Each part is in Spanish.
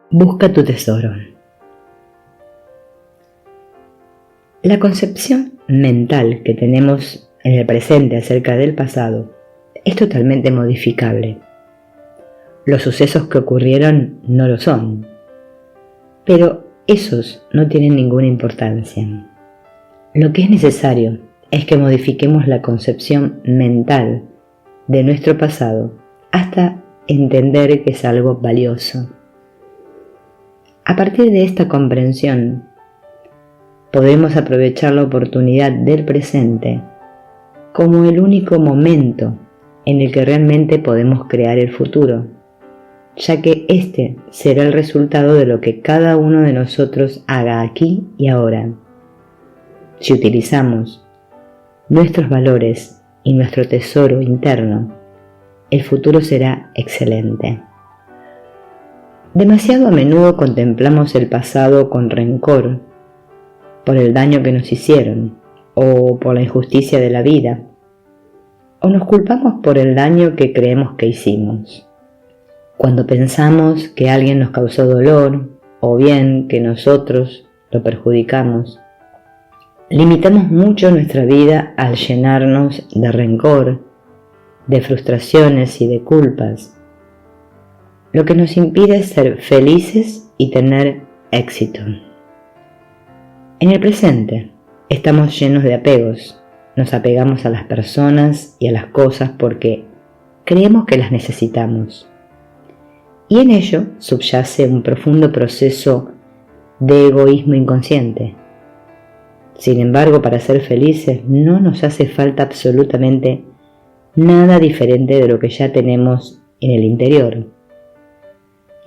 Busca tu tesoro. La concepción mental que tenemos en el presente acerca del pasado es totalmente modificable. Los sucesos que ocurrieron no lo son, pero esos no tienen ninguna importancia. Lo que es necesario es que modifiquemos la concepción mental de nuestro pasado hasta entender que es algo valioso. A partir de esta comprensión, podemos aprovechar la oportunidad del presente como el único momento en el que realmente podemos crear el futuro, ya que este será el resultado de lo que cada uno de nosotros haga aquí y ahora. Si utilizamos nuestros valores y nuestro tesoro interno, el futuro será excelente. Demasiado a menudo contemplamos el pasado con rencor por el daño que nos hicieron o por la injusticia de la vida, o nos culpamos por el daño que creemos que hicimos. Cuando pensamos que alguien nos causó dolor o bien que nosotros lo perjudicamos, limitamos mucho nuestra vida al llenarnos de rencor, de frustraciones y de culpas, lo que nos impide ser felices y tener éxito. En el presente estamos llenos de apegos, nos apegamos a las personas y a las cosas porque creemos que las necesitamos. Y en ello subyace un profundo proceso de egoísmo inconsciente. Sin embargo, para ser felices no nos hace falta absolutamente nada diferente de lo que ya tenemos en el interior.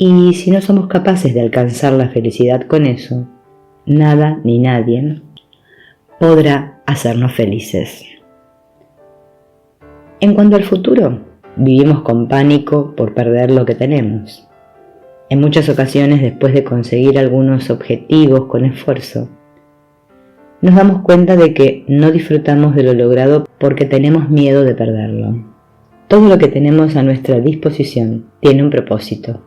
Y si no somos capaces de alcanzar la felicidad con eso, nada ni nadie podrá hacernos felices. En cuanto al futuro, vivimos con pánico por perder lo que tenemos. En muchas ocasiones, después de conseguir algunos objetivos con esfuerzo, nos damos cuenta de que no disfrutamos de lo logrado porque tenemos miedo de perderlo. Todo lo que tenemos a nuestra disposición tiene un propósito: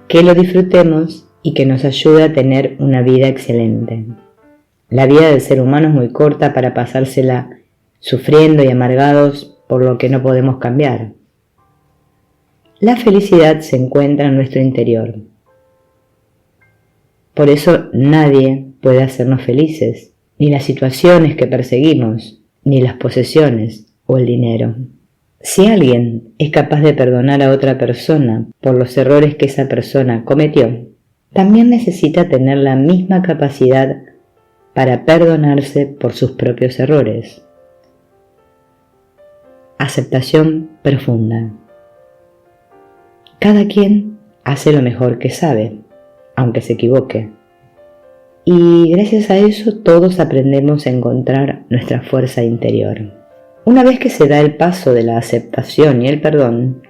que lo disfrutemos y que nos ayude a tener una vida excelente. La vida del ser humano es muy corta para pasársela sufriendo y amargados por lo que no podemos cambiar. La felicidad se encuentra en nuestro interior. Por eso nadie puede hacernos felices, ni las situaciones que perseguimos, ni las posesiones o el dinero. Si alguien es capaz de perdonar a otra persona por los errores que esa persona cometió, también necesita tener la misma capacidad para perdonarse por sus propios errores. Aceptación profunda. Cada quien hace lo mejor que sabe, aunque se equivoque. Y gracias a eso todos aprendemos a encontrar nuestra fuerza interior. Una vez que se da el paso de la aceptación y el perdón,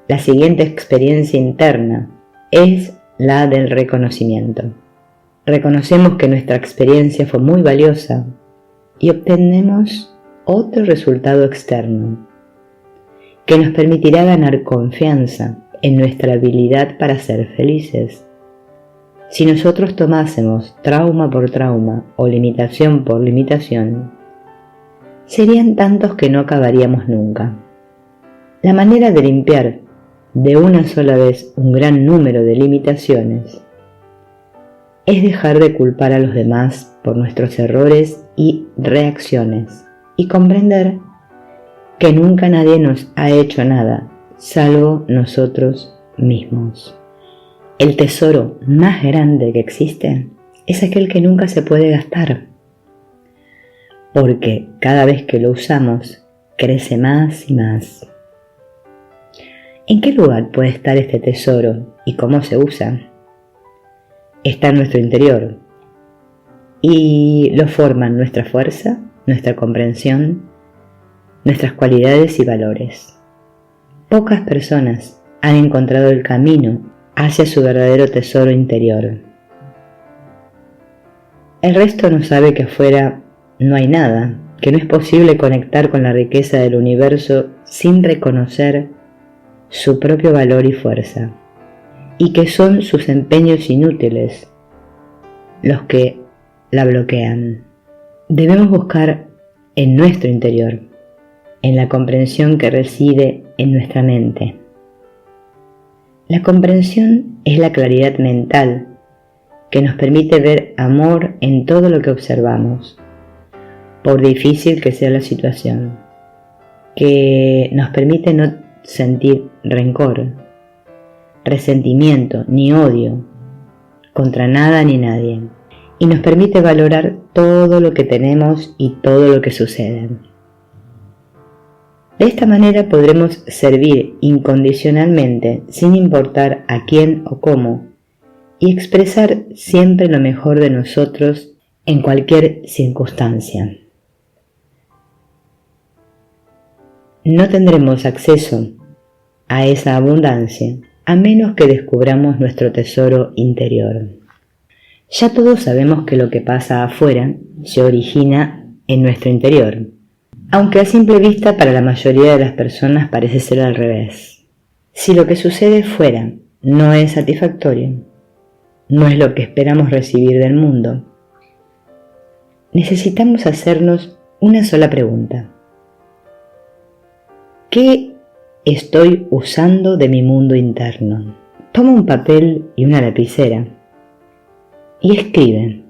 la siguiente experiencia interna es la del reconocimiento. Reconocemos que nuestra experiencia fue muy valiosa y obtenemos otro resultado externo que nos permitirá ganar confianza en nuestra habilidad para ser felices. Si nosotros tomásemos trauma por trauma o limitación por limitación, serían tantos que no acabaríamos nunca. La manera de limpiar de una sola vez un gran número de limitaciones es dejar de culpar a los demás por nuestros errores y reacciones y comprender que nunca nadie nos ha hecho nada salvo nosotros mismos. El tesoro más grande que existe es aquel que nunca se puede gastar, porque cada vez que lo usamos crece más y más. ¿En qué lugar puede estar este tesoro y cómo se usa? Está en nuestro interior y lo forman nuestra fuerza, nuestra comprensión, nuestras cualidades y valores. Pocas personas han encontrado el camino hacia su verdadero tesoro interior. El resto no sabe que afuera no hay nada, que no es posible conectar con la riqueza del universo sin reconocer su propio valor y fuerza. y que son sus empeños inútiles los que la bloquean. Debemos buscar en nuestro interior, en la comprensión que reside en nuestra mente. La comprensión es la claridad mental que nos permite ver amor en todo lo que observamos, por difícil que sea la situación, que nos permite no sentir rencor, resentimiento ni odio contra nada ni nadie, y nos permite valorar todo lo que tenemos y todo lo que sucede. De esta manera podremos servir incondicionalmente sin importar a quién o cómo y expresar siempre lo mejor de nosotros en cualquier circunstancia. No tendremos acceso a esa abundancia a menos que descubramos nuestro tesoro interior. Ya todos sabemos que lo que pasa afuera se origina en nuestro interior, aunque a simple vista para la mayoría de las personas parece ser al revés. Si lo que sucede fuera no es satisfactorio, no es lo que esperamos recibir del mundo, necesitamos hacernos una sola pregunta. ¿Qué estoy usando de mi mundo interno? Toma un papel y una lapicera y escribe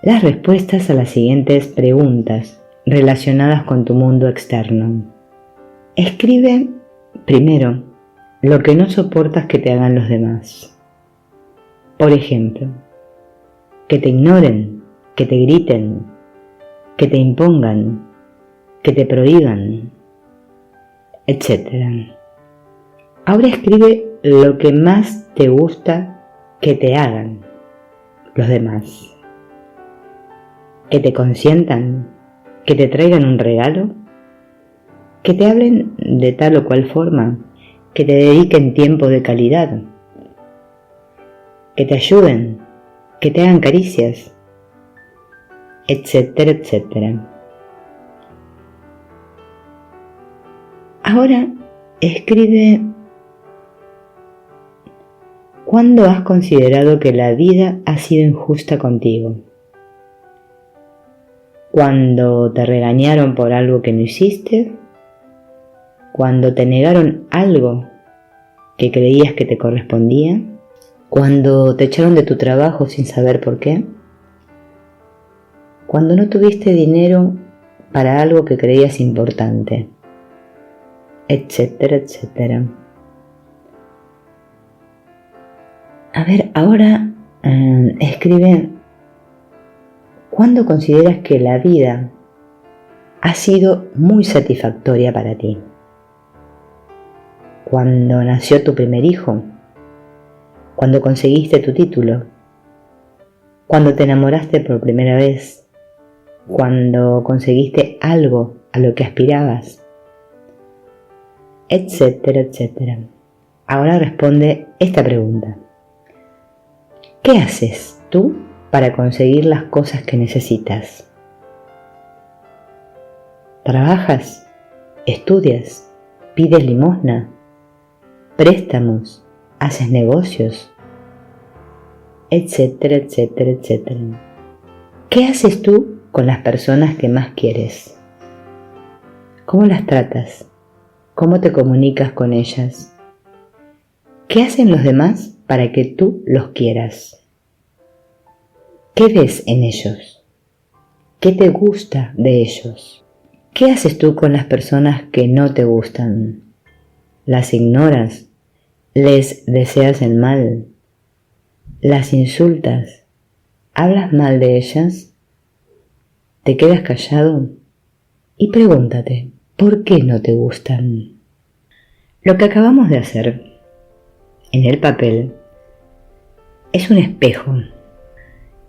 las respuestas a las siguientes preguntas relacionadas con tu mundo externo. Escribe primero lo que no soportas que te hagan los demás. Por ejemplo, que te ignoren, que te griten, que te impongan, que te prohíban, etc. Ahora escribe lo que más te gusta que te hagan los demás. Que te consientan, que te traigan un regalo, que te hablen de tal o cual forma, que te dediquen tiempo de calidad, que te ayuden, que te hagan caricias, etcétera, etcétera. Ahora escribe ¿cuándo has considerado que la vida ha sido injusta contigo? ¿Cuando te regañaron por algo que no hiciste? ¿Cuando te negaron algo que creías que te correspondía? ¿Cuando te echaron de tu trabajo sin saber por qué? ¿Cuando no tuviste dinero para algo que creías importante? Etcétera, etcétera. A ver, ahora escribe ¿cuándo consideras que la vida ha sido muy satisfactoria para ti? ¿Cuando nació tu primer hijo? ¿Cuando conseguiste tu título? ¿Cuando te enamoraste por primera vez? ¿Cuando conseguiste algo a lo que aspirabas? Etcétera, etcétera. Ahora responde esta pregunta. ¿Qué haces tú para conseguir las cosas que necesitas? ¿Trabajas? ¿Estudias? ¿Pides limosna? ¿Préstamos? ¿Haces negocios? Etcétera, etcétera, etcétera. ¿Qué haces tú con las personas que más quieres? ¿Cómo las tratas? ¿Cómo te comunicas con ellas? ¿Qué hacen los demás para que tú los quieras? ¿Qué ves en ellos? ¿Qué te gusta de ellos? ¿Qué haces tú con las personas que no te gustan? ¿Las ignoras? ¿Les deseas el mal? ¿Las insultas? ¿Hablas mal de ellas? ¿Te quedas callado? Y pregúntate, ¿por qué no te gustan? Lo que acabamos de hacer en el papel es un espejo.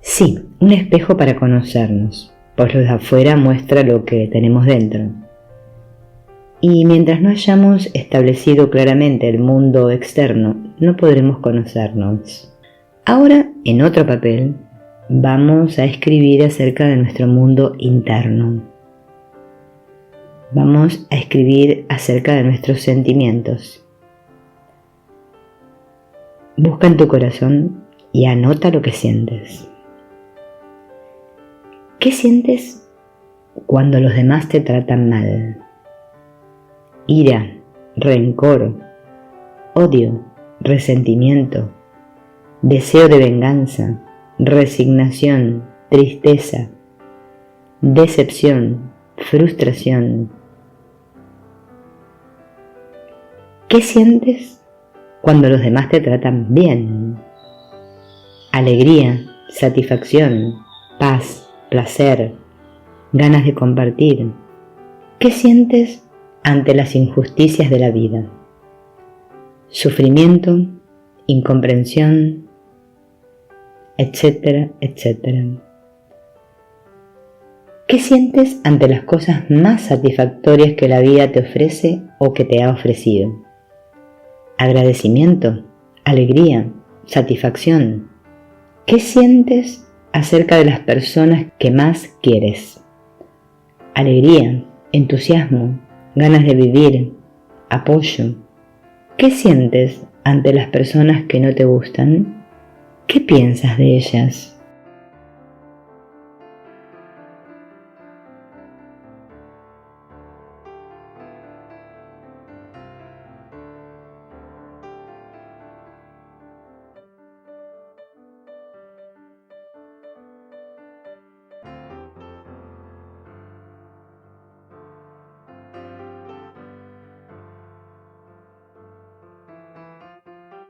Sí, un espejo para conocernos, pues lo de afuera muestra lo que tenemos dentro. Y mientras no hayamos establecido claramente el mundo externo, no podremos conocernos. Ahora, en otro papel, vamos a escribir acerca de nuestro mundo interno. Vamos a escribir acerca de nuestros sentimientos. Busca en tu corazón y anota lo que sientes. ¿Qué sientes cuando los demás te tratan mal? Ira, rencor, odio, resentimiento, deseo de venganza, resignación, tristeza, decepción, frustración. ¿Qué sientes cuando los demás te tratan bien? Alegría, satisfacción, paz, placer, ganas de compartir. ¿Qué sientes ante las injusticias de la vida? Sufrimiento, incomprensión, etcétera, etcétera. ¿Qué sientes ante las cosas más satisfactorias que la vida te ofrece o que te ha ofrecido? Agradecimiento, alegría, satisfacción. ¿Qué sientes acerca de las personas que más quieres? Alegría, entusiasmo, ganas de vivir, apoyo. ¿Qué sientes ante las personas que no te gustan? ¿Qué piensas de ellas?